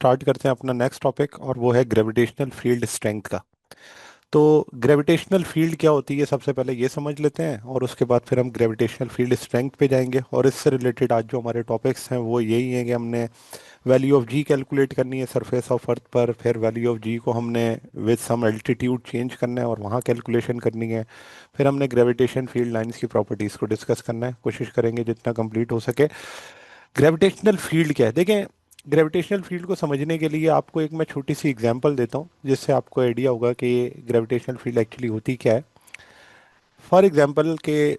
Start करते हैं अपना नेक्स्ट टॉपिक, और वो है ग्रेविटेशनल फील्ड स्ट्रेंथ का। तो ग्रेविटेशनल फील्ड क्या होती है, सबसे पहले ये समझ लेते हैं, और उसके बाद फिर हम ग्रेविटेशनल फील्ड स्ट्रेंथ पे जाएंगे। और इससे रिलेटेड आज जो हमारे टॉपिक्स हैं वो यही हैं कि हमने वैल्यू ऑफ जी कैलकुलेट करनी है सरफेस ऑफ अर्थ पर, फिर वैल्यू ऑफ जी को हमने विद सम एल्टीट्यूड चेंज करना है और वहाँ कैलकुलेशन करनी है। फिर हमने ग्रेविटेशन फील्ड लाइंस की प्रॉपर्टीज़ को डिस्कस करना है, कोशिश करेंगे जितना कंप्लीट हो सके। ग्रेविटेशनल फील्ड क्या है, देखें। ग्रेविटेशनल फील्ड को समझने के लिए आपको एक मैं छोटी सी एग्जांपल देता हूँ, जिससे आपको आइडिया होगा कि ग्रेविटेशनल फील्ड एक्चुअली होती क्या है। फॉर एग्जांपल के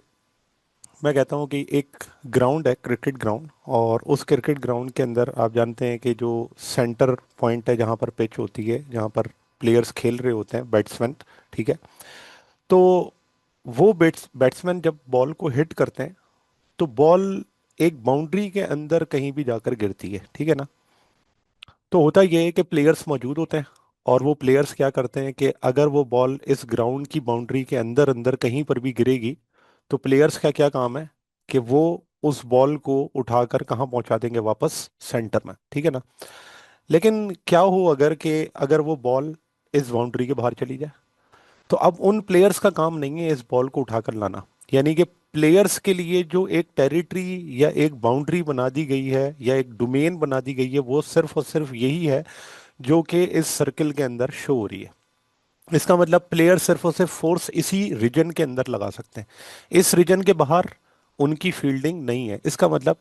मैं कहता हूँ कि एक ग्राउंड है, क्रिकेट ग्राउंड, और उस क्रिकेट ग्राउंड के अंदर आप जानते हैं कि जो सेंटर पॉइंट है जहाँ पर पिच होती है, जहाँ पर प्लेयर्स खेल रहे होते हैं, बैट्समैन, ठीक है। तो वो बैट्समैन जब बॉल को हिट करते हैं तो बॉल एक बाउंड्री के अंदर कहीं भी जाकर गिरती है, ठीक है ना। तो होता यह है कि प्लेयर्स मौजूद होते हैं, और वो प्लेयर्स क्या करते हैं कि अगर वो बॉल इस ग्राउंड की बाउंड्री के अंदर अंदर कहीं पर भी गिरेगी, तो प्लेयर्स का क्या काम है कि वो उस बॉल को उठाकर कहाँ पहुंचा देंगे, वापस सेंटर में, ठीक है ना। लेकिन क्या हो अगर अगर वो बॉल इस बाउंड्री के बाहर चली जाए, तो अब उन प्लेयर्स का काम नहीं है इस बॉल को उठाकर लाना। यानी कि प्लेयर्स के लिए जो एक टेरिटरी या एक बाउंड्री बना दी गई है या एक डोमेन बना दी गई है, वो सिर्फ और सिर्फ यही है जो कि इस सर्कल के अंदर शो हो रही है। इसका मतलब प्लेयर सिर्फ और सिर्फ फोर्स इसी रीजन के अंदर लगा सकते हैं, इस रीजन के बाहर उनकी फील्डिंग नहीं है। इसका मतलब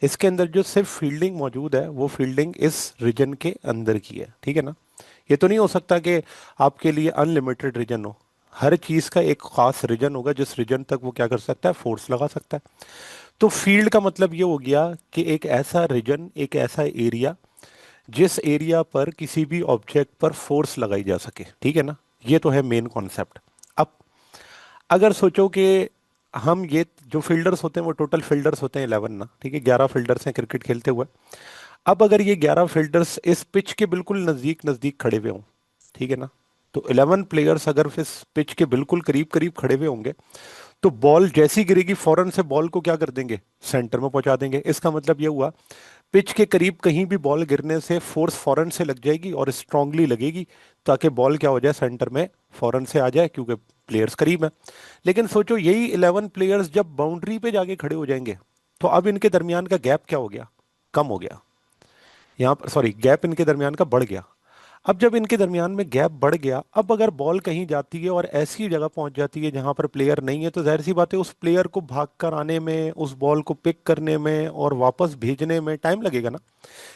इसके अंदर जो सिर्फ फील्डिंग मौजूद है वो फील्डिंग इस रीजन के अंदर की है, ठीक है ना। ये तो नहीं हो सकता कि आपके लिए अनलिमिटेड रीजन हो। हर चीज का एक खास रीजन होगा जिस रीजन तक वो क्या कर सकता है, फोर्स लगा सकता है। तो फील्ड का मतलब ये हो गया कि एक ऐसा रीजन, एक ऐसा एरिया जिस एरिया पर किसी भी ऑब्जेक्ट पर फोर्स लगाई जा सके, ठीक है ना। ये तो है मेन कॉन्सेप्ट। अब अगर सोचो कि हम ये जो फील्डर्स होते हैं वो टोटल फील्डर्स होते हैं 11 ना, ठीक है, 11 फील्डर्स हैं क्रिकेट खेलते हुए। अब अगर ये 11 फील्डर्स इस पिच के बिल्कुल नजदीक नजदीक खड़े हुए हों, ठीक है ना, तो 11 प्लेयर्स अगर इस पिच के बिल्कुल करीब करीब खड़े हुए होंगे, तो बॉल जैसी गिरेगी फौरन से बॉल को क्या कर देंगे, सेंटर में पहुंचा देंगे। इसका मतलब ये हुआ पिच के करीब कहीं भी बॉल गिरने से फोर्स फौरन से लग जाएगी और स्ट्रांगली लगेगी, ताकि बॉल क्या हो जाए, सेंटर में फौरन से आ जाए, क्योंकि प्लेयर्स करीब हैं। लेकिन सोचो यही 11 प्लेयर्स जब बाउंड्री पे जाके खड़े हो जाएंगे, तो अब इनके दरमियान का गैप क्या हो गया, कम हो गया। यहाँ पर सॉरी, गैप इनके दरमियान का बढ़ गया। अब जब इनके दरमियान में गैप बढ़ गया, अब अगर बॉल कहीं जाती है और ऐसी जगह पहुंच जाती है जहां पर प्लेयर नहीं है, तो जाहिर सी बात है उस प्लेयर को भागकर आने में, उस बॉल को पिक करने में और वापस भेजने में टाइम लगेगा ना।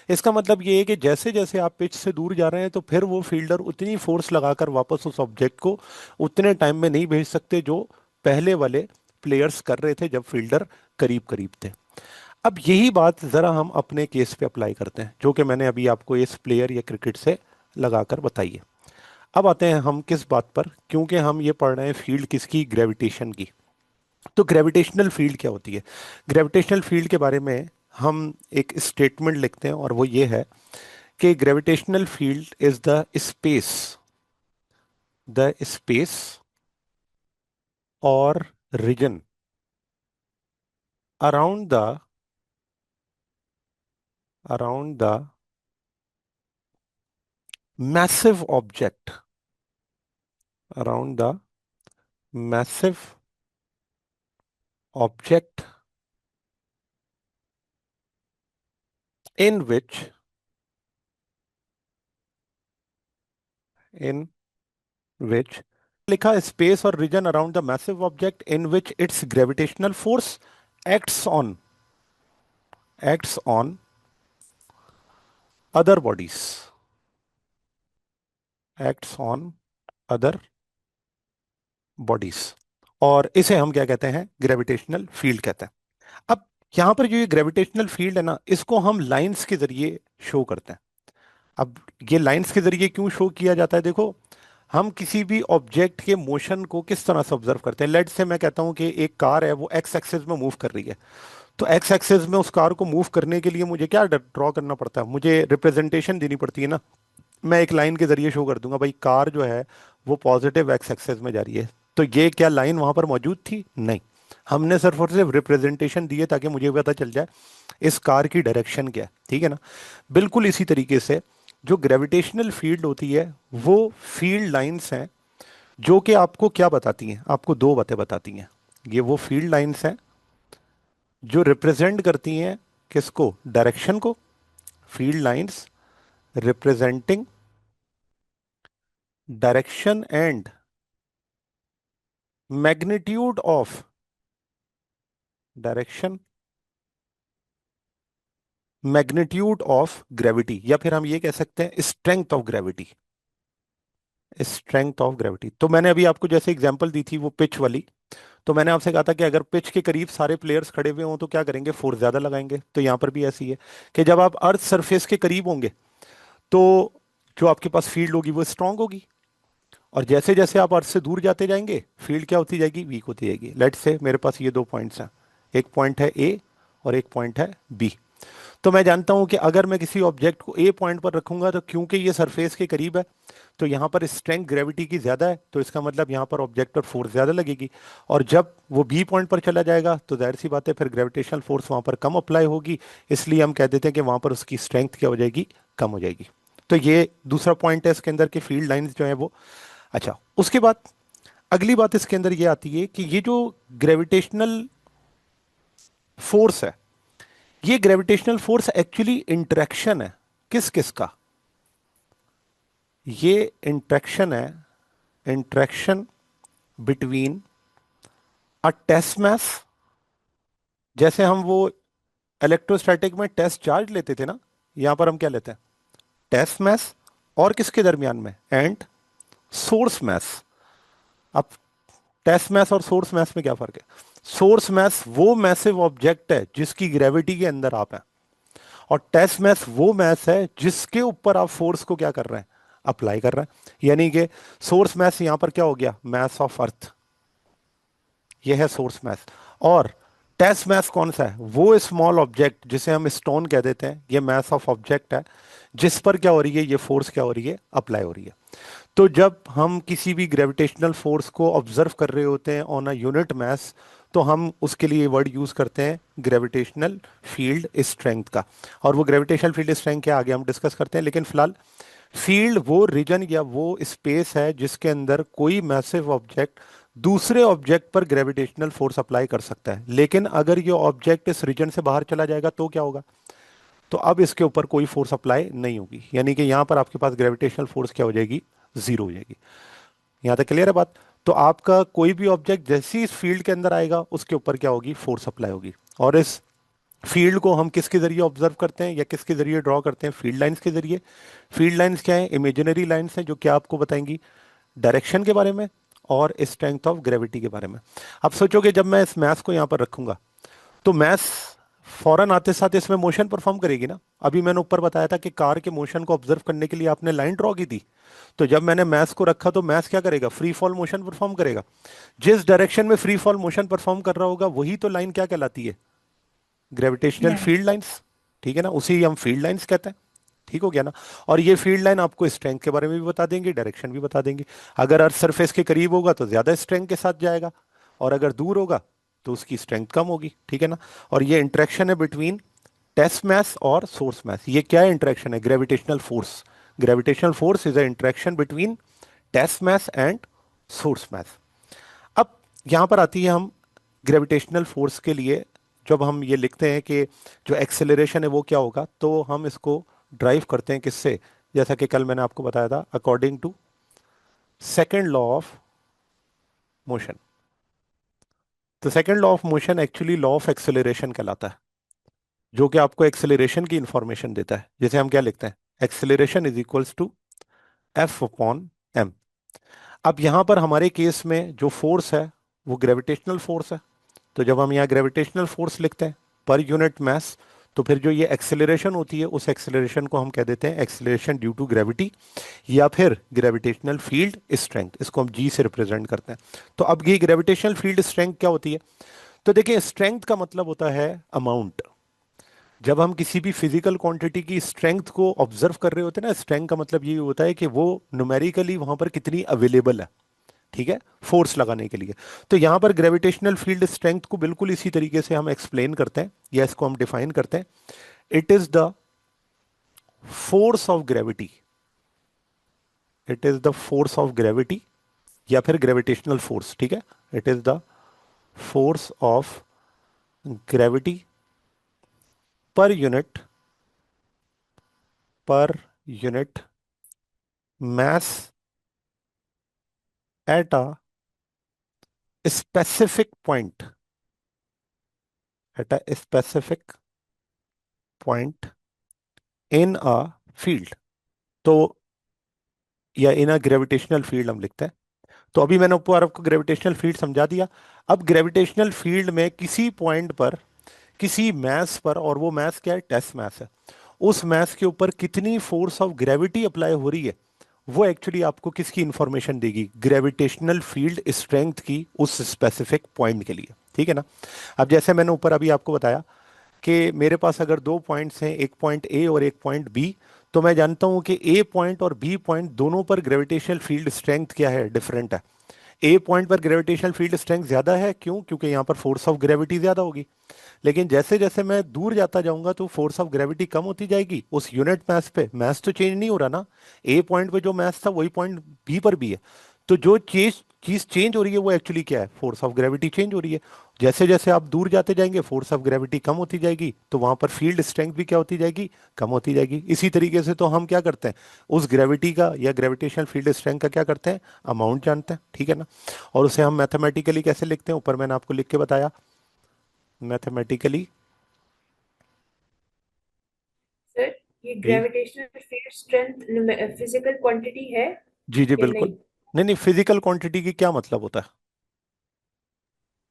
इसका मतलब ये है कि जैसे जैसे आप पिच से दूर जा रहे हैं, तो फिर वो फील्डर उतनी फोर्स लगाकर वापस उस ऑब्जेक्ट को उतने टाइम में नहीं भेज सकते जो पहले वाले प्लेयर्स कर रहे थे जब फील्डर करीब करीब थे। अब यही बात जरा हम अपने केस पे अप्लाई करते हैं, जो कि मैंने अभी आपको इस प्लेयर या क्रिकेट से लगाकर बताई है। अब आते हैं हम किस बात पर, क्योंकि हम ये पढ़ रहे हैं फील्ड किसकी, ग्रेविटेशन की। तो ग्रेविटेशनल फील्ड क्या होती है। ग्रेविटेशनल फील्ड के बारे में हम एक स्टेटमेंट लिखते हैं, और वो ये है कि gravitational field is the space और region around the around the massive object around the massive object in which in which लिखा स्पेस और region around the massive object in which its gravitational force acts on acts on other bodies acts on other bodies. और इसे हम क्या कहते हैं, gravitational field कहते हैं। अब यहां पर जो ये ग्रेविटेशनल फील्ड है ना, इसको हम लाइंस के जरिए शो करते हैं। अब ये लाइंस के जरिए क्यों शो किया जाता है, देखो। हम किसी भी ऑब्जेक्ट के मोशन को किस तरह से ऑब्जर्व करते हैं। लेट से मैं कहता हूं कि एक कार है, वो एक्स एक्सिस में मूव कर रही है। तो एक्स एक्सिस में उस कार को मूव करने के लिए मुझे क्या ड्रॉ करना पड़ता है, मुझे रिप्रेजेंटेशन देनी पड़ती है ना। मैं एक लाइन के जरिए शो कर दूंगा भाई कार जो है वो पॉजिटिव एक्स एक्सिस में जा रही है। तो ये क्या लाइन वहां पर मौजूद थी, नहीं। हमने सिर्फ और सिर्फ रिप्रेजेंटेशन दी है ताकि मुझे पता चल जाए इस कार की डायरेक्शन क्या है, ठीक है ना। बिल्कुल इसी तरीके से जो ग्रेविटेशनल फील्ड होती है वो फील्ड लाइंस हैं जो कि आपको क्या बताती हैं, आपको दो बातें बताती हैं। ये वो फील्ड लाइंस हैं जो रिप्रेजेंट करती हैं किसको, डायरेक्शन को। Field lines representing direction and magnitude of direction magnitude of gravity, या फिर हम ये कह सकते हैं strength of gravity. Strength of gravity, तो मैंने अभी आपको जैसे एग्जांपल दी थी वो पिच वाली, तो मैंने आपसे कहा था कि अगर पिच के करीब सारे प्लेयर्स खड़े हुए हों तो क्या करेंगे, फोर्स ज्यादा लगाएंगे। तो यहां पर भी ऐसी है कि जब आप अर्थ सरफेस के करीब होंगे तो जो आपके पास फील्ड होगी वो स्ट्रांग होगी, और जैसे जैसे आप अर्थ से दूर जाते जाएंगे फील्ड क्या होती जाएगी, वीक होती जाएगी। लेट्स से मेरे पास ये दो पॉइंट्स हैं, एक पॉइंट है ए और एक पॉइंट है बी। तो मैं जानता हूं कि अगर मैं किसी ऑब्जेक्ट को ए पॉइंट पर रखूंगा तो क्योंकि ये सरफेस के करीब है तो यहाँ पर स्ट्रेंथ ग्रेविटी की ज्यादा है, तो इसका मतलब यहाँ पर ऑब्जेक्ट पर फोर्स ज्यादा लगेगी। और जब वो बी पॉइंट पर चला जाएगा तो जाहिर सी बात है फिर ग्रेविटेशनल फोर्स वहां पर कम अप्लाई होगी, इसलिए हम कह देते हैं कि वहां पर उसकी स्ट्रेंथ क्या हो जाएगी, कम हो जाएगी। तो ये दूसरा पॉइंट है इसके अंदर की फील्ड लाइंस जो है वो। अच्छा, उसके बाद अगली बात इसके अंदर ये आती है कि ये जो ग्रेविटेशनल फोर्स है, ये ग्रेविटेशनल फोर्स एक्चुअली इंटरेक्शन है किस किस का, ये इंटरेक्शन है, इंटरेक्शन बिटवीन अ टेस्ट मास, जैसे हम वो इलेक्ट्रोस्टैटिक में टेस्ट चार्ज लेते थे ना, यहां पर हम क्या लेते हैं, टेस्ट मास, और किसके दरमियान में, एंड सोर्स मास। अब टेस्ट मास और सोर्स मास में क्या फर्क है, सोर्स मास वो मैसिव ऑब्जेक्ट है जिसकी ग्रेविटी के अंदर आप हैं, और टेस्ट मैस वो मैस है जिसके ऊपर आप फोर्स को क्या कर रहे हैं, अप्लाई कर रहे हैं। यानी कि सोर्स मैस यहां पर क्या हो गया, मैस ऑफ अर्थ, ये है सोर्स मैस। और टेस्ट मैस कौन सा है, वो स्मॉल ऑब्जेक्ट जिसे हम स्टोन कह देते हैं, ये मैस ऑफ ऑब्जेक्ट है जिस पर क्या हो रही है, ये फोर्स क्या हो रही है, अप्लाई हो रही है। तो जब हम किसी भी ग्रेविटेशनल फोर्स को ऑब्जर्व कर रहे होते हैं ऑन अ यूनिट मास, तो हम उसके लिए वर्ड यूज करते हैं ग्रेविटेशनल फील्ड स्ट्रेंथ का। और वो ग्रेविटेशनल फील्ड स्ट्रेंथ क्या आगे हम डिस्कस करते हैं, लेकिन फिलहाल फील्ड वो रीजन या वो स्पेस है जिसके अंदर कोई मैसिव ऑब्जेक्ट दूसरे ऑब्जेक्ट पर ग्रेविटेशनल फोर्स अप्लाई कर सकता है। लेकिन अगर ये ऑब्जेक्ट इस रीजन से बाहर चला जाएगा तो क्या होगा, तो अब इसके ऊपर कोई फोर्स अप्लाई नहीं होगी, यानी कि यहां पर आपके पास ग्रेविटेशनल फोर्स क्या हो जाएगी, जीरो हो जाएगी। यहां तक क्लियर है बात। तो आपका कोई भी ऑब्जेक्ट जैसे ही इस फील्ड के अंदर आएगा उसके ऊपर क्या होगी, फोर्स अप्लाई होगी। और इस फील्ड को हम किसके जरिए ऑब्जर्व करते हैं या किसके जरिए ड्रॉ करते हैं, फील्ड लाइंस के जरिए। फील्ड लाइंस क्या है, इमेजिनरी लाइंस हैं जो क्या आपको बताएंगी डायरेक्शन के बारे में और स्ट्रेंथ ऑफ ग्रेविटी के बारे में। अब सोचोगे जब मैं इस मैथ को यहां पर रखूंगा तो मैथ फौरन आते साथ इसमें मोशन परफॉर्म करेगी ना। अभी मैंने ऊपर बताया था कि कार के मोशन को ऑब्जर्व करने के लिए आपने लाइन ड्रॉ की थी, तो जब मैंने मैथ को रखा तो मैथ क्या करेगा, फ्री फॉल मोशन परफॉर्म करेगा। जिस डायरेक्शन में फ्री फॉल मोशन परफॉर्म कर रहा होगा वही तो लाइन क्या कहलाती है, ग्रेविटेशनल फील्ड राइट। लाइंस। ठीक है ना, उसी हम फील्ड लाइंस कहते हैं। ठीक हो गया ना। और ये फील्ड लाइन आपको स्ट्रेंथ के बारे में भी बता देंगे, डायरेक्शन भी बता देंगे। अगर अर्थ सरफेस के करीब होगा तो ज्यादा स्ट्रेंथ के साथ जाएगा, और अगर दूर होगा तो उसकी स्ट्रेंथ कम होगी। ठीक है ना। और ये इंटरेक्शन है बिटवीन टेस्ट मैस और सोर्स मैस। ये क्या है, इंटरेक्शन है, gravitational force. Gravitational force is a interaction between test mass and source mass. अब यहां पर आती है हम ग्रेविटेशनल फोर्स के लिए, जब हम ये लिखते हैं कि जो एक्सेलरेशन है वो क्या होगा, तो हम इसको ड्राइव करते हैं किससे, जैसा कि कल मैंने आपको बताया था, according to second law of motion. तो second law of motion actually law of acceleration कहलाता है, जो कि आपको एक्सेलरेशन की इंफॉर्मेशन देता है। जैसे हम क्या लिखते हैं, acceleration is equals to F upon M. अब यहां पर हमारे केस में जो फोर्स है वो ग्रेविटेशनल फोर्स है, तो जब हम यहाँ ग्रेविटेशनल फोर्स लिखते हैं पर यूनिट मास, तो फिर जो ये एक्सेलरेशन होती है उस एक्सेलरेशन को हम कह देते हैं एक्सेलरेशन ड्यू टू ग्रेविटी, या फिर ग्रेविटेशनल फील्ड स्ट्रेंथ, इसको हम जी से रिप्रेजेंट करते हैं। तो अब ये ग्रेविटेशनल फील्ड स्ट्रेंथ क्या होती है, तो देखिए स्ट्रेंथ का मतलब होता है अमाउंट। जब हम किसी भी फिजिकल क्वांटिटी की स्ट्रेंथ को ऑब्जर्व कर रहे होते हैं ना, स्ट्रेंथ का मतलब ये होता है कि वो न्यूमेरिकली वहां पर कितनी अवेलेबल है, ठीक है, फोर्स लगाने के लिए। तो यहां पर ग्रेविटेशनल फील्ड स्ट्रेंथ को बिल्कुल इसी तरीके से हम एक्सप्लेन करते हैं या इसको हम डिफाइन करते हैं। It is the force of gravity, it is the force of gravity या फिर ग्रेविटेशनल फोर्स, ठीक है। It is the force of gravity per unit mass at a specific point, at a specific point in a field। तो या इन a gravitational field हम लिखते हैं। तो अभी मैंने ऊपर आपको ग्रेविटेशनल फील्ड समझा दिया। अब ग्रेविटेशनल फील्ड में किसी पॉइंट पर किसी मैस पर, और वो मैस क्या है, टेस्ट मैस है, उस मैस के ऊपर कितनी फोर्स ऑफ ग्रेविटी अप्लाई हो रही है, वो एक्चुअली आपको किसकी इंफॉर्मेशन देगी, ग्रेविटेशनल फील्ड स्ट्रेंथ की उस स्पेसिफिक पॉइंट के लिए, ठीक है ना। अब जैसे मैंने ऊपर अभी आपको बताया कि मेरे पास अगर दो पॉइंट्स हैं, एक पॉइंट ए और एक पॉइंट बी, तो मैं जानता हूं कि ए पॉइंट और बी पॉइंट दोनों पर ग्रेविटेशनल फील्ड स्ट्रेंथ क्या है, डिफरेंट है। ए पॉइंट पर ग्रेविटेशनल फील्ड स्ट्रेंथ ज्यादा है, क्यों, क्योंकि यहाँ पर फोर्स ऑफ ग्रेविटी ज्यादा होगी। लेकिन जैसे जैसे मैं दूर जाता जाऊंगा तो फोर्स ऑफ ग्रेविटी कम होती जाएगी उस यूनिट मास पे, मास तो चेंज नहीं हो रहा ना। ए पॉइंट पे जो मास था वही पॉइंट बी पर भी है। तो जो चीज चीज चेंज हो रही है वो एक्चुअली क्या है, फोर्स ऑफ ग्रेविटी चेंज हो रही है। जैसे जैसे आप दूर जाते जाएंगे फोर्स ऑफ ग्रेविटी कम होती जाएगी, तो वहां पर फील्ड स्ट्रेंथ भी क्या होती जाएगी, कम होती जाएगी। इसी तरीके से तो हम क्या करते हैं, उस ग्रेविटी का या ग्रेविटेशनल फील्ड स्ट्रेंथ का क्या करते हैं, अमाउंट जानते हैं, ठीक है ना। और उसे हम मैथमेटिकली कैसे लिखते हैं, ऊपर मैंने आपको लिख के बताया, मैथमेटिकली। सर, ये g gravitational field strength physical quantity है जी जी कि बिल्कुल। नहीं? नहीं नहीं, फिजिकल क्वांटिटी की क्या मतलब होता है।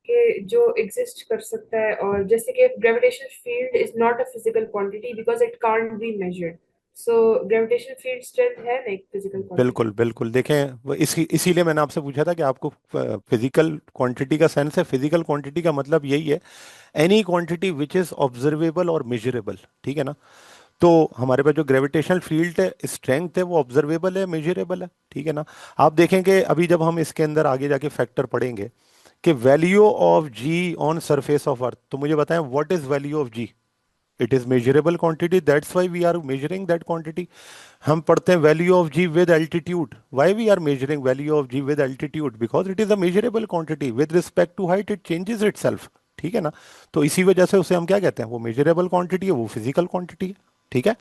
कि जो एग्जिस्ट कर सकता है, और जैसे कि gravitational field is not a physical quantity because it can't be measured. So gravitational field strength है ना एक फिजिकल बिल्कुल क्वांटिटी। बिल्कुल, देखें वो इसीलिए मैंने आपसे पूछा था कि आपको फिजिकल क्वांटिटी का सेंस है। फिजिकल क्वांटिटी का मतलब यही है, any quantity which is observable और मेजरेबल, ठीक है ना। तो हमारे पास जो ग्रेविटेशनल फील्ड है, स्ट्रेंथ है, वो ऑब्जर्वेबल है, मेजरेबल है, ठीक है ना। आप देखेंगे अभी जब हम इसके अंदर आगे जाके फैक्टर पढ़ेंगे कि value of g on surface of earth, तो मुझे बताएं what is value of g. It is measurable quantity, that's why we are measuring that quantity. हम पढ़ते हैं value of g with altitude, why we are measuring value of g with altitude, because it is a measurable quantity with respect to height, it changes itself, ठीक है ना। तो इसी वजह से उसे हम क्या कहते हैं, वो मेजरेबल क्वांटिटी है, वो फिजिकल क्वांटिटी है, ठीक है।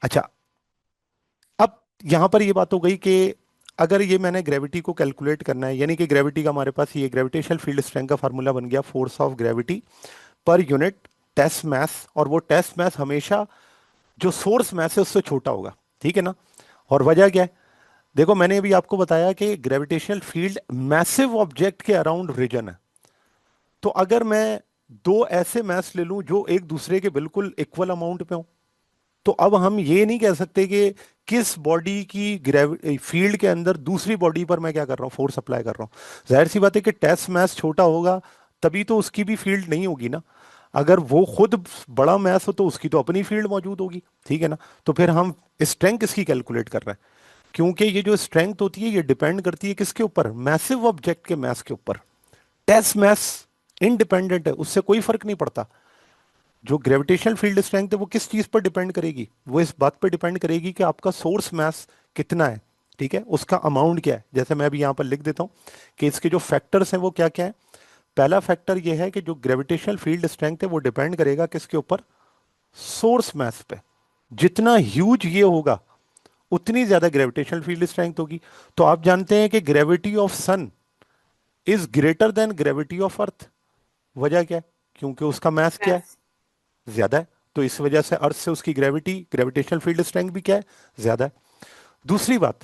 अच्छा, अब यहां पर ये बात हो गई कि अगर ये मैंने ग्रेविटी को कैलकुलेट करना है, यानी कि ग्रेविटी का हमारे पास ये ग्रेविटेशनल फील्ड स्ट्रेंथ का फार्मूला बन गया, force of gravity per unit test mass, और वो टेस्ट मैस हमेशा जो सोर्स मैस है उससे छोटा होगा, ठीक है ना। और वजह क्या है, देखो मैंने अभी आपको बताया कि ग्रेविटेशनल फील्ड मैसिव ऑब्जेक्ट के अराउंड रीजन है। तो अगर मैं दो ऐसे मैस ले लूं जो एक दूसरे के बिल्कुल इक्वल अमाउंट पे हो, तो अब हम ये नहीं कह सकते कि किस बॉडी की ग्रेविटी फील्ड के अंदर दूसरी बॉडी पर मैं क्या कर रहा हूँ, फोर्स अप्लाई कर रहा हूँ। जाहिर सी बात है कि टेस्ट मैस छोटा होगा, तभी तो उसकी भी फील्ड नहीं होगी ना। अगर वो खुद बड़ा मैस हो तो उसकी तो अपनी फील्ड मौजूद होगी, ठीक है ना। तो फिर हम स्ट्रेंथ किसकी कैलकुलेट कर रहे हैं, क्योंकि ये जो स्ट्रेंथ होती है ये डिपेंड करती है किसके ऊपर, मैसिव ऑब्जेक्ट के मैस के ऊपर। टेस्ट मैस इंडिपेंडेंट है, उससे कोई फर्क नहीं पड़ता। जो ग्रेविटेशनल फील्ड स्ट्रेंथ है वो किस चीज पर डिपेंड करेगी, वो इस बात पर डिपेंड करेगी कि आपका सोर्स मास कितना है, ठीक है, उसका अमाउंट क्या है। जैसे मैं अभी यहां पर लिख देता हूं कि इसके जो फैक्टर्स हैं वो क्या क्या है। पहला फैक्टर ये है कि जो ग्रेविटेशनल फील्ड स्ट्रेंथ है वो डिपेंड करेगा किसके ऊपर, सोर्स मास पे। जितना ह्यूज ये होगा उतनी ज्यादा ग्रेविटेशनल फील्ड स्ट्रेंथ होगी। तो आप जानते हैं कि gravity of sun is greater than gravity of earth. वजह क्या है, क्योंकि उसका मास क्या है, मैथ्स। ज्यादा है। तो इस वजह से अर्थ से उसकी ग्रेविटेशनल फील्ड स्ट्रेंथ भी क्या है, ज्यादा है। दूसरी बात,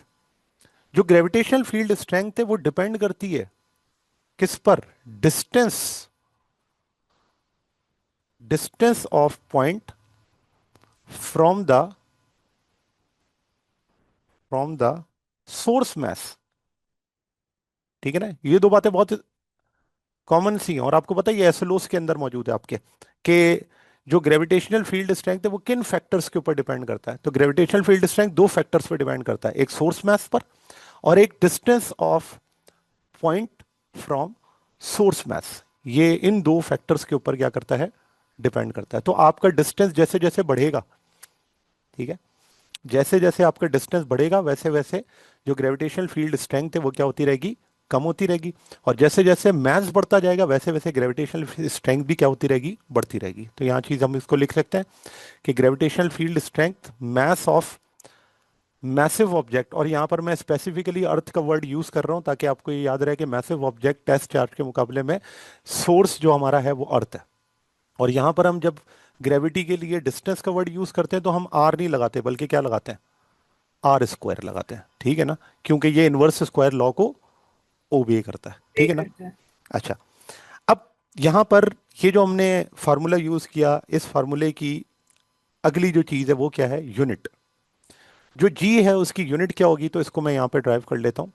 जो ग्रेविटेशनल फील्ड स्ट्रेंथ है वो डिपेंड करती है किस पर, distance, distance of point from the source mass, ठीक है ना। ये दो बातें बहुत कॉमन सी हैं, और आपको पता है ये एसएलओस के अंदर मौजूद है आपके, कि जो ग्रेविटेशनल फील्ड स्ट्रेंथ है वो किन फैक्टर्स के ऊपर डिपेंड करता है। तो ग्रेविटेशनल फील्ड स्ट्रेंथ दो फैक्टर्स पर डिपेंड करता है, एक सोर्स मैस पर और एक distance of point from source mass. ये इन दो फैक्टर्स के ऊपर क्या करता है, डिपेंड करता है। तो आपका डिस्टेंस जैसे जैसे बढ़ेगा, ठीक है। जैसे जैसे आपका डिस्टेंस बढ़ेगा वैसे वैसे जो ग्रेविटेशनल फील्ड स्ट्रेंथ है वो क्या होती रहेगी, कम होती रहेगी। और जैसे जैसे मास बढ़ता जाएगा वैसे वैसे ग्रेविटेशनल स्ट्रेंथ भी क्या होती रहेगी, बढ़ती रहेगी। तो यहाँ चीज हम इसको लिख सकते हैं कि gravitational field strength mass of massive object, और यहाँ पर मैं स्पेसिफिकली अर्थ का वर्ड यूज कर रहा हूँ ताकि आपको ये याद रहे कि मैसिव ऑब्जेक्ट टेस्ट चार्ज के मुकाबले में सोर्स जो हमारा है वो अर्थ है। और यहाँ पर हम जब ग्रेविटी के लिए डिस्टेंस का वर्ड यूज करते हैं तो हम आर नहीं लगाते बल्कि क्या लगाते हैं, आर स्क्वायर लगाते हैं, ठीक है ना, क्योंकि ये इनवर्स स्क्वायर लॉ को ओबे करता है, पे ठीक है ना। करता है। अच्छा, अब यहाँ पर ये जो हमने फार्मूला यूज किया, इस फार्मूले की अगली जो चीज है वो क्या है, यूनिट। जो जी है उसकी यूनिट क्या होगी, तो इसको मैं यहाँ पे ड्राइव कर लेता हूँ,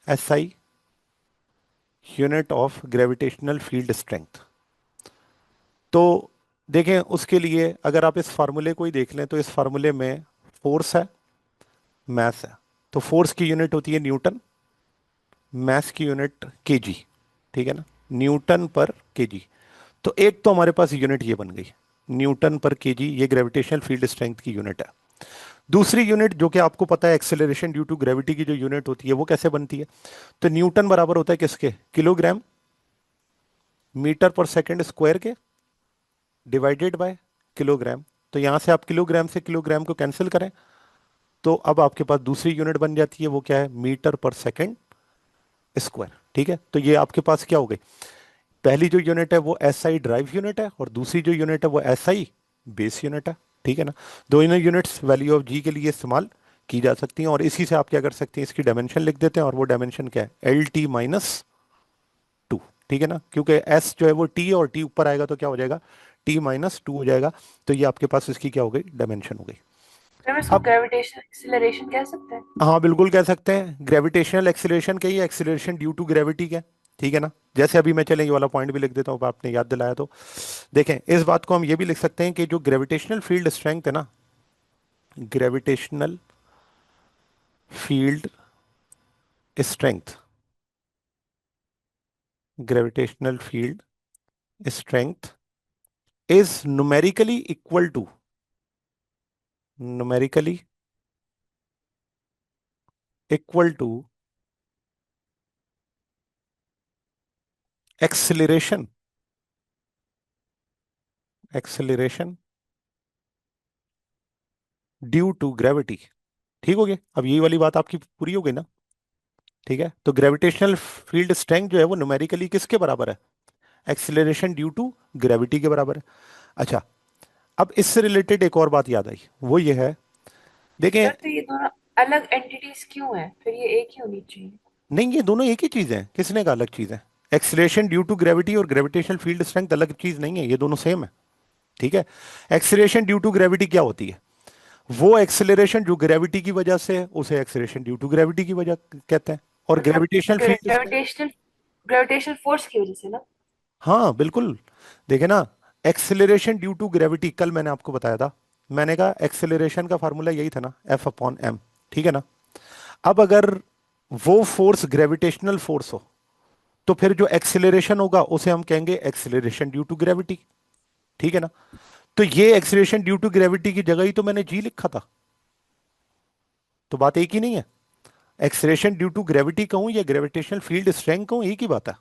S I, unit of gravitational field strength. तो देखें उसके लिए अगर आप इस फार्मूले को ही देख लें तो इस फार्मूले में फोर्स है, मैस है। तो फोर्स की यूनिट होती है न्यूटन, मैस की यूनिट केजी, ठीक है ना, न्यूटन पर केजी। तो एक तो हमारे पास यूनिट ये बन गई, न्यूटन पर केजी, ये ग्रेविटेशनल फील्ड स्ट्रेंथ की यूनिट है। दूसरी यूनिट जो कि आपको पता है एक्सेलरेशन ड्यू टू ग्रेविटी की जो यूनिट होती है वो कैसे बनती है, तो न्यूटन बराबर होता है किसके, किलोग्राम मीटर पर सेकंड स्क्वायर के, डिवाइडेड बाय किलोग्राम। तो यहां से आप किलोग्राम से किलोग्राम को कैंसिल करें तो अब आपके पास दूसरी यूनिट बन जाती है, वो क्या है, मीटर पर सेकंड स्क्वायर, ठीक है। तो ये आपके पास क्या हो गई, पहली जो यूनिट है वो एस आई ड्राइव यूनिट है और दूसरी जो यूनिट है वो एस आई बेस यूनिट है, ठीक है ना। दोनों यूनिट्स वैल्यू ऑफ जी के लिए इस्तेमाल की जा सकती हैं और इसी से आप क्या कर सकते हैं, इसकी डायमेंशन लिख देते हैं और वो डायमेंशन क्या है, एल टी माइनस टू, ठीक है ना, क्योंकि एस जो है वो टी है और टी ऊपर आएगा तो क्या हो जाएगा, टी माइनस टू हो जाएगा। तो ये आपके पास इसकी क्या हो गई, डायमेंशन हो गई। फिर हम इसको अब ग्रेविटेशनल एक्सिलरेशन कह सकते हैं। हाँ बिल्कुल कह सकते हैं, ग्रेविटेशनल एक्सीलरेशन का ही एक्सीलरेशन ड्यू टू ग्रेविटी का, ठीक है ना। जैसे अभी मैं चलें ये वाला पॉइंट भी लिख देता हूँ, आपने याद दिलाया तो। देखें इस बात को हम ये भी लिख सकते हैं कि जो ग्रेविटेशनल फील्ड स्ट्रेंथ है ना, gravitational field strength, gravitational field strength is numerically equal to, numerically equal to acceleration, acceleration due to gravity. ठीक हो गया, अब यही वाली बात आपकी पूरी हो गई ना, ठीक है। तो ग्रेविटेशनल फील्ड स्ट्रेंथ जो है वो न्यूमेरिकली किसके बराबर है, एक्सिलरेशन ड्यू टू ग्रेविटी के बराबर है। अच्छा, अब इससे रिलेटेड एक और बात याद आई, वो ये है, देखें, सर तो ये दोनों अलग एंटिटीज क्यों हैं, फिर ये एक ही होनी चाहिए। नहीं ये दोनों एक ही चीज है, किसने कहा अलग चीज है, एक्सिलरेशन ड्यू टू ग्रेविटी और ग्रेविटेशनल फील्ड स्ट्रेंथ अलग चीज नहीं है, ये दोनों सेम है, ठीक है। एक्सिलरेशन ड्यू टू ग्रेविटी क्या होती है, वो एक्सिलरेशन जो ग्रेविटी की वजह से है उसे एक्सिलरेशन ड्यू टू ग्रेविटी की वजह कहते हैं, और मतलब gravitational field strength, gravitational gravitational force की वजह से ना। हाँ बिल्कुल। देखे ना, एक्सेलरेशन ड्यू टू ग्रेविटी कल मैंने आपको बताया था, मैंने कहा एक्सेलरेशन का फार्मूला यही था ना, एफ अपॉन एम, ठीक है ना। अब अगर वो फोर्स ग्रेविटेशनल फोर्स हो तो फिर जो एक्सेलरेशन होगा उसे हम कहेंगे एक्सेलरेशन ड्यू टू ग्रेविटी, ठीक है ना। तो ये एक्सेलरेशन ड्यू टू ग्रेविटी की जगह ही तो मैंने जी लिखा था, तो बात एक ही नहीं है, एक्सेलरेशन ड्यू टू ग्रेविटी कहूं या ग्रेविटेशनल फील्ड स्ट्रेंथ कहूं एक ही बात है,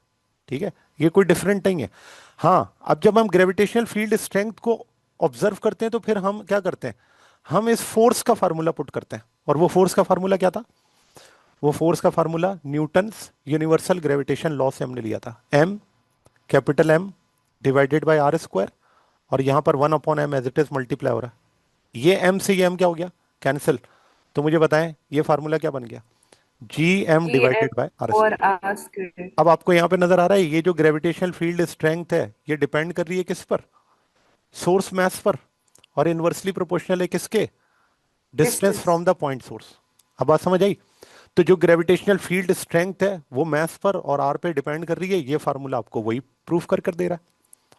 ठीक है, ये कोई डिफरेंट नहीं है। हाँ, अब जब हम ग्रेविटेशनल फील्ड स्ट्रेंथ को ऑब्जर्व करते हैं तो फिर हम क्या करते हैं, हम इस फोर्स का फार्मूला पुट करते हैं, और वो फोर्स का फार्मूला क्या था, वो फोर्स का formula Newton's universal gravitation law से हमने लिया था, m, capital M divided by r square, और यहां पर one upon m as it is multiply हो रहा है, ये एम से ये एम क्या हो गया, कैंसिल। तो मुझे बताएं ये फार्मूला क्या बन गया, G M G M divided by r और स्क्वायर। R square. अब आपको यहां पे नजर आ रहा है ये जो ग्रेविटेशनल फील्ड स्ट्रेंथ है ये डिपेंड कर रही है किस पर, सोर्स मास पर, और इनवर्सली प्रोपोर्शनल है किसके, distance distance. From the point source. अब बात समझ आई। तो जो ग्रेविटेशनल फील्ड स्ट्रेंथ है वो मास पर और आर पे डिपेंड कर रही है, ये फार्मूला आपको वही प्रूफ कर दे रहा है।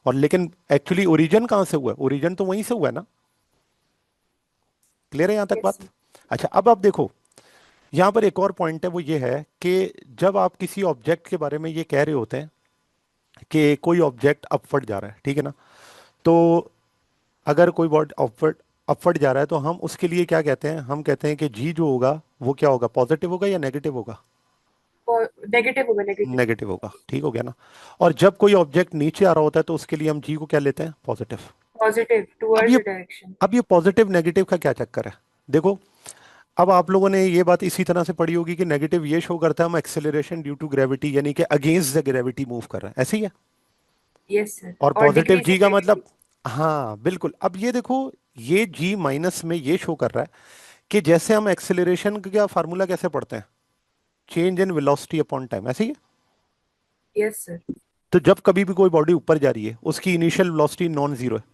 और लेकिन एक्चुअली ओरिजिन कहां से हुआ है, ओरिजिन तो वहीं से हुआ है ना, क्लियर है यहां तक यस बात। सर। अच्छा, अब आप देखो यहां पर एक और पॉइंट है, वो ये है कि जब आप किसी ऑब्जेक्ट के बारे में ये कह रहे होते हैं कि कोई ऑब्जेक्ट अपवर्ड जा रहा है, ठीक है ना, तो अगर कोई बॉडी अपवर्ड अपवर्ड जा रहा है, तो हम उसके लिए क्या कहते हैं, हम कहते हैं कि जी जो होगा वो क्या होगा, पॉजिटिव होगा या नेगेटिव होगा? और नेगेटिव होगा, नेगेटिव। नेगेटिव होगा, ठीक हो गया ना। और जब कोई ऑब्जेक्ट नीचे आ रहा होता है तो उसके लिए हम जी को क्या लेते हैं, पॉजिटिव। पॉजिटिव अब टुवर्ड ये द डायरेक्शन। अब ये पॉजिटिव नेगेटिव का क्या चक्कर है, देखो। अब आप लोगों ने ये बात इसी तरह से पढ़ी होगी कि नेगेटिव ये शो करता है हम एक्सेलरेशन ड्यू टू ग्रेविटी, यानी कि अगेंस्ट द ग्रेविटी मूव कर रहे हैं, ऐसे ही है। Yes sir. और और पॉजिटिव डिक्रीजिंग जी का मतलब, ग्रेविटी। हाँ बिल्कुल। अब ये देखो, ये जी माइनस में ये शो कर रहा है कि जैसे हम एक्सेलरेशन का फार्मूला कैसे पढ़ते हैं, change in velocity upon time, ऐसे ही है। Yes sir. तो जब कभी भी कोई बॉडी ऊपर जा रही है उसकी इनिशियल वेलोसिटी नॉन जीरो है,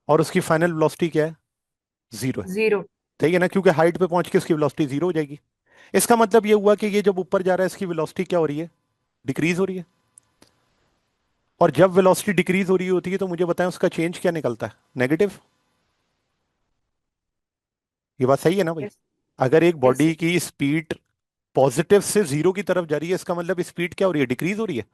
और उसकी फाइनल वेलोसिटी क्या है, जीरो है। जीरो। ठीक है ना, क्योंकि हाइट पे पहुंच के उसकी वेलोसिटी जीरो हो जाएगी। इसका मतलब ये हुआ कि ये जब ऊपर जा रहा है इसकी वेलोसिटी क्या हो रही है, डिक्रीज हो रही है। और जब वेलोसिटी डिक्रीज हो रही होती है तो मुझे बताएं उसका चेंज क्या निकलता है, नेगेटिव। ये बात सही है ना भाई? यस। अगर एक यस बॉडी सर। की स्पीड पॉजिटिव से जीरो की तरफ जा रही है, इसका मतलब स्पीड क्या हो रही है, डिक्रीज हो रही है।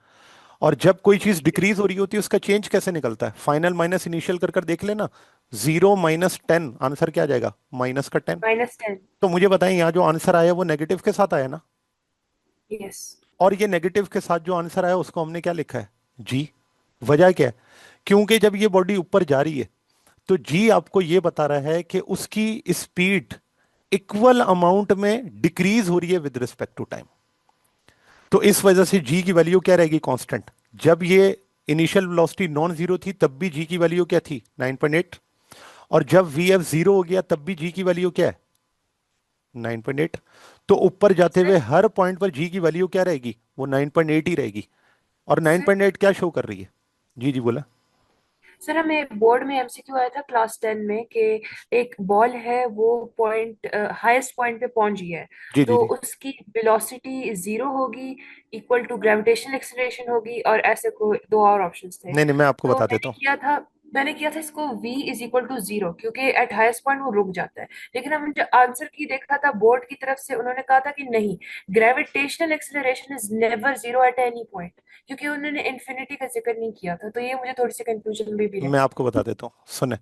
और जब कोई चीज डिक्रीज हो रही होती है उसका चेंज कैसे निकलता है, फाइनल माइनस इनिशियल कर कर देख लेना। 0 - 10, आंसर क्या आ जाएगा, -10। -10। तो मुझे बताएं यहाँ जो आंसर आया वो नेगेटिव के साथ आया ना। यस। और ये नेगेटिव के साथ जो आंसर आया उसको हमने क्या लिखा है, जी। वजह क्या है, क्योंकि जब ये बॉडी ऊपर जा रही है तो जी आपको ये बता रहा है कि उसकी स्पीड इक्वल अमाउंट में डिक्रीज हो रही है विद रिस्पेक्ट टू टाइम। तो इस वजह से जी की वैल्यू क्या रहेगी, कांस्टेंट। जब ये इनिशियल वेलोसिटी नॉन जीरो थी तब भी जी की वैल्यू क्या थी, 9.8। और जब वी एफ जीरो हो गया तब भी जी की वैल्यू क्या है, 9.8। तो ऊपर जाते सर। हुए हर पॉइंट पर जी की वैल्यू क्या रहेगी, वो 9.8 ही रहेगी। और सर। 9.8 क्या शो कर रही है, जी जी बोला। सर हमें बोर्ड में एमसीक्यू आया था क्लास 10 में कि एक बॉल है, वो पॉइंट हाईएस्ट पॉइंट पे पहुंच गया है। जी जी तो जी। उसकी वेलोसिटी जीरो होगी, इक्वल टू ग्रेविटेशनल एक्सीलरेशन होगी, और ऐसे को दो और ऑप्शंस थे। नहीं नहीं, मैं आपको तो बता देता हूँ। मैंने किया था इसको v is equal to zero, क्योंकि एट हाईएस्ट पॉइंट वो रुक जाता है। लेकिन हमने जो आंसर की देखा था बोर्ड की तरफ से, उन्होंने कहा था कि नहीं, gravitational acceleration is never zero at any point, क्योंकि उन्होंने इन्फिनिटी का जिक्र नहीं किया था। तो ये मुझे थोड़ी सी कंफ्यूजन भी मैं रहती आपको बता देता हूँ, सुने।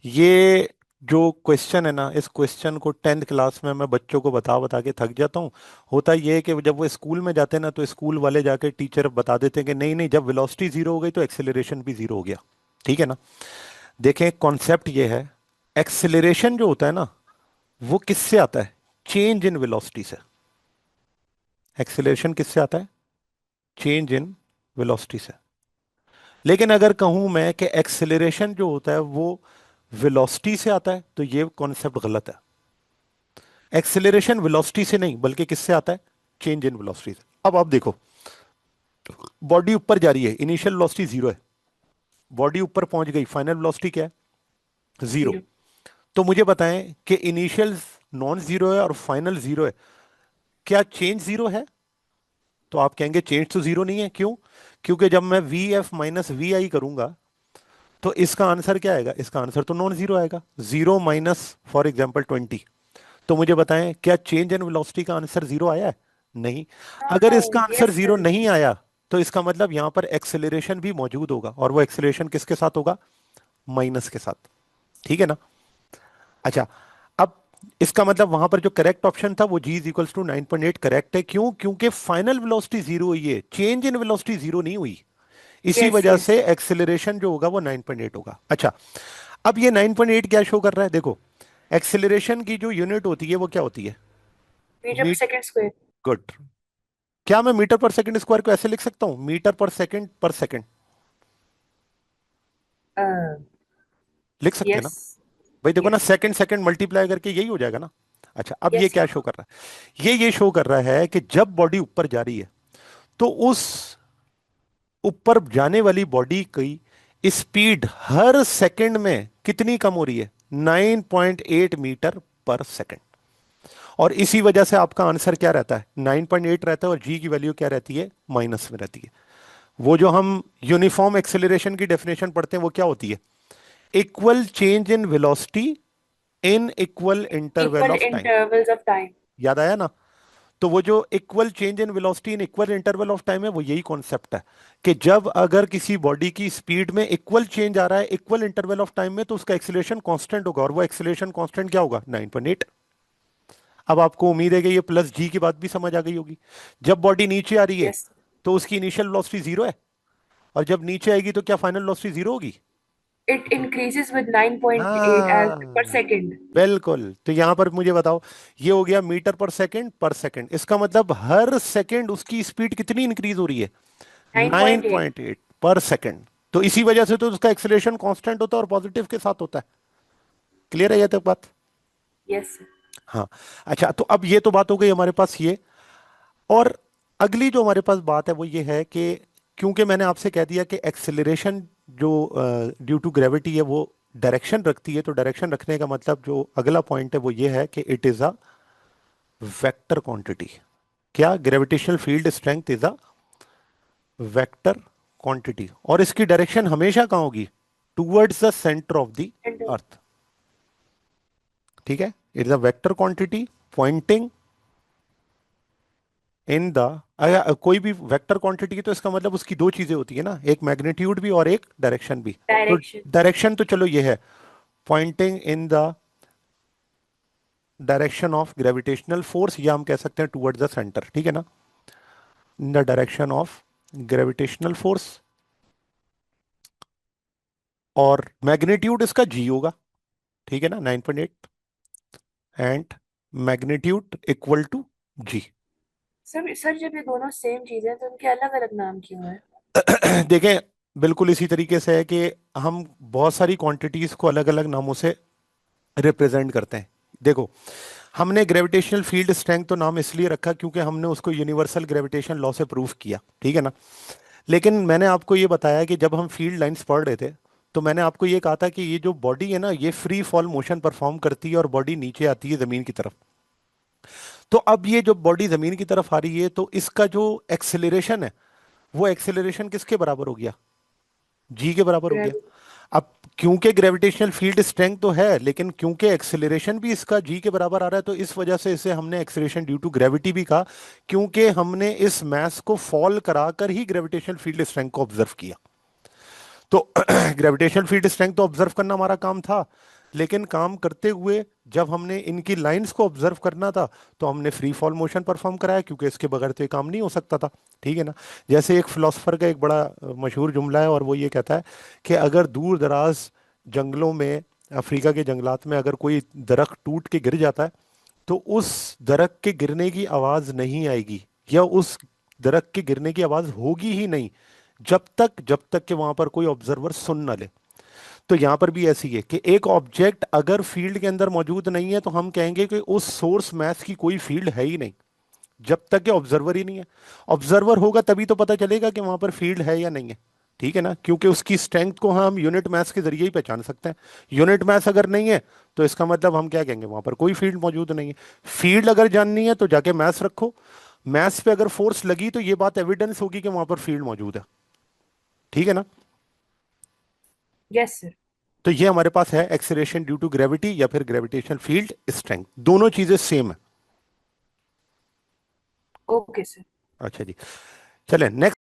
ये जो क्वेश्चन है ना, इस क्वेश्चन को 10th क्लास में मैं बच्चों को बता बता के थक जाता हूँ। होता ये है कि जब वो स्कूल में जाते हैं ना तो स्कूल वाले जाके टीचर बता देते हैं कि नहीं नहीं, जब वेलोसिटी जीरो हो गई तो एक्सेलरेशन भी जीरो हो गया। ठीक है ना। देखें, कॉन्सेप्ट ये है, एक्सेलरेशन जो होता है ना वो किससे आता है, चेंज इन वेलोसिटी से। एक्सेलरेशन किससे आता है, चेंज इन वेलोसिटी से। लेकिन अगर कहूं मैं कि एक्सेलरेशन जो होता है वो वेलोसिटी से आता है, तो ये कॉन्सेप्ट गलत है। एक्सेलरेशन वेलोसिटी से नहीं बल्कि किससे आता है, चेंज इन वेलोसिटी से। अब आप देखो, बॉडी ऊपर जा रही है, इनिशियल वेलोसिटी जीरो है, बॉडी ऊपर पहुंच गई, फाइनल वेलोसिटी क्या है, जीरो। जीरो। तो मुझे बताएं कि इनिशियल नॉन जीरो है और फाइनल जीरो है, क्या चेंज जीरो है? तो आप कहेंगे चेंज तो जीरो नहीं है, क्यों? क्योंकि जब मैं वी एफ माइनस वी आई करूंगा तो इसका आंसर क्या आएगा, इसका आंसर तो नॉन जीरो आएगा, 0 - फॉर एग्जाम्पल 20। तो मुझे बताएं क्या चेंज इन वेलोसिटी का आंसर जीरो आया है, नहीं। अगर हाँ। इसका आंसर यस जीरो सर। नहीं आया तो इसका मतलब यहां पर एक्सेलरेशन भी मौजूद होगा, और वो एक्सेलरेशन किसके साथ होगा, माइनस के साथ। ठीक है ना। अच्छा, अब इसका मतलब वहां पर जो करेक्ट ऑप्शन था वो जी इज इक्वल्स टू 9.8 करेक्ट है, क्यों? क्योंकि फाइनल वेलोसिटी जीरो हुई है, चेंज इन वेलोसिटी जीरो नहीं हुई। इसी यस वजह यस। से एक्सेलरेशन जो होगा वो 9.8 होगा। अच्छा, अब ये 9.8 क्या शो कर रहा है, देखो। एक्सेलरेशन की जो यूनिट होती है वो क्या होती है, मीटर पर मीट सेकंड स्क्वायर। गुड। क्या मैं मीटर पर सेकंड स्क्वायर को ऐसे लिख सकता हूं, मीटर पर सेकंड? लिख सकते हैं ना। यस। भाई देखो ना, यस। सेकंड सेकंड मल्टीप्लाई करके यही हो जाएगा ना। अच्छा, अब ये यस क्या सर। शो कर रहा है, ये शो कर रहा है कि जब बॉडी ऊपर जा रही है तो उस ऊपर जाने वाली बॉडी की स्पीड हर सेकंड में कितनी कम हो रही है, 9.8 मीटर पर सेकंड। और इसी वजह से आपका आंसर क्या रहता है, 9.8 रहता है, और जी की वैल्यू क्या रहती है, माइनस में रहती है। वो जो हम यूनिफॉर्म एक्सेलरेशन की डेफिनेशन पढ़ते हैं वो क्या होती है, equal change in velocity in equal interval equal of time. Intervals of time. याद आया ना। तो वो जो equal change in velocity in equal interval of time है, वो यही कॉन्सेप्ट है कि जब अगर किसी बॉडी की स्पीड में इक्वल चेंज आ रहा है इक्वल इंटरवल ऑफ टाइम में, तो उसका एक्सीलरेशन कांस्टेंट होगा, और वो एक्सीलरेशन कांस्टेंट क्या होगा? 9.8। अब आपको उम्मीद है कि ये प्लस जी की बात भी समझ आ गई होगी। जब बॉडी नीचे आ रही है यस। तो उसकी इनिशियल वेलोसिटी जीरो है, और जब नीचे आएगी तो क्या फाइनल वेलोसिटी जीरो होगी? इट इंक्रीजेस विद 9.8 एज पर हाँ, सेकेंड। बिल्कुल। तो यहां पर मुझे बताओ, ये हो गया मीटर पर सेकंड, इसका मतलब हर सेकंड उसकी स्पीड कितनी इंक्रीज हो रही है? 9.8। 9.8 पर सेकंड। तो इसी वजह से तो उसका एक्सेलरेशन कांस्टेंट होता है और पॉजिटिव के साथ होता है। क्लियर है ये तक बात? यस। हाँ। अच्छा, तो अब ये तो बात हो गई हमारे पास ये। और अगली जो हमारे पास बात है वो ये है कि क्योंकि मैंने आपसे कह दिया कि एक्सेलरेशन जो ड्यू टू ग्रेविटी है वो डायरेक्शन रखती है, तो डायरेक्शन रखने का मतलब जो अगला पॉइंट है वो ये है कि it is a vector quantity. क्या? Gravitational field strength is a vector quantity, और इसकी डायरेक्शन हमेशा कहाँ होगी? Towards the centre of the end earth. ठीक है, it is a vector quantity pointing in the, अगर कोई भी वेक्टर क्वांटिटी तो इसका मतलब उसकी दो चीजें होती है ना, एक मैग्नीट्यूड भी और एक डायरेक्शन भी। तो डायरेक्शन। डायरेक्शन तो चलो ये है, Poynting in the direction of gravitational force, या हम कह सकते हैं टूवर्ड्स द सेंटर, ठीक है ना, in the direction of gravitational force. और मैग्नीट्यूड इसका जी होगा, ठीक है ना, 9.8, and magnitude equal to ji. Sir sir, जब ये दोनों सेम चीजें हैं तो उनके अलग अलग नाम क्यों है? देखें, बिल्कुल इसी तरीके से है कि हम बहुत सारी क्वांटिटीज को अलग अलग नामों से रिप्रेजेंट करते हैं। देखो, हमने ग्रेविटेशनल फील्ड स्ट्रेंथ तो नाम इसलिए रखा क्योंकि हमने उसको यूनिवर्सल ग्रेविटेशन लॉ से प्रूव किया, ठीक है ना। लेकिन मैंने आपको ये बताया कि जब हम फील्ड लाइंस पढ़ रहे थे, तो मैंने आपको ये कहा था कि ये जो बॉडी है ना, ये फ्री फॉल मोशन परफॉर्म करती है और बॉडी नीचे आती है जमीन की तरफ। तो अब ये जो बॉडी जमीन की तरफ आ रही है, तो इसका जो एक्सेलरेशन है, वो एक्सेलरेशन किसके बराबर हो गया? जी के बराबर हो गया। ग्रेविटी। अब क्योंकि ग्रेविटेशनल फील्ड स्ट्रेंथ तो है, लेकिन क्योंकि एक्सेलरेशन भी इसका जी के बराबर आ रहा है, तो इस वजह से इसे हमने एक्सेलरेशन ड्यू टू ग्रेविटी भी कहा, क्योंकि हमने इस मास को फॉल कराकर ही ग्रेविटेशनल फील्ड स्ट्रेंथ को ऑब्जर्व किया। तो ग्रेविटेशनल फील्ड स्ट्रेंथ तो ऑब्जर्व करना हमारा काम था, लेकिन काम करते हुए जब हमने इनकी लाइंस को ऑब्जर्व करना था, तो हमने फ्री फॉल मोशन परफॉर्म कराया, क्योंकि इसके बगैर तो ये काम नहीं हो सकता था, ठीक है ना। जैसे एक फिलोसफर का एक बड़ा मशहूर जुमला है, और वो ये कहता है कि अगर दूर दराज जंगलों में, अफ्रीका के जंगलात में अगर कोई दरख्त टूट के गिर जाता है, तो उस दरख्त के गिरने की आवाज नहीं आएगी, या उस दरख्त के गिरने की आवाज होगी ही नहीं, जब तक कि वहां पर कोई ऑब्जर्वर सुन ना ले। तो यहां पर भी ऐसी है कि एक ऑब्जेक्ट अगर फील्ड के अंदर मौजूद नहीं है, तो हम कहेंगे कि उस सोर्स मैथ की कोई फील्ड है ही नहीं, जब तक कि ऑब्जर्वर ही नहीं है। ऑब्जर्वर होगा तभी तो पता चलेगा कि वहां पर फील्ड है या नहीं है, ठीक है ना, क्योंकि उसकी स्ट्रेंथ को हम यूनिट मैथ के जरिए ही पहचान सकते हैं। यूनिट मैथ अगर नहीं है, तो इसका मतलब हम क्या कहेंगे? वहां पर कोई फील्ड मौजूद नहीं है। फील्ड अगर जाननी है तो जाके मैथ्स रखो, मैथ्स पे अगर फोर्स लगी तो ये बात एविडेंस होगी कि वहां पर फील्ड मौजूद है, ठीक है ना। Yes sir. तो ये हमारे पास है एक्सीलरेशन ड्यू टू ग्रेविटी या फिर ग्रेविटेशनल फील्ड स्ट्रेंथ, दोनों चीजें सेम है। Okay sir. अच्छा जी, चलें नेक्स्ट।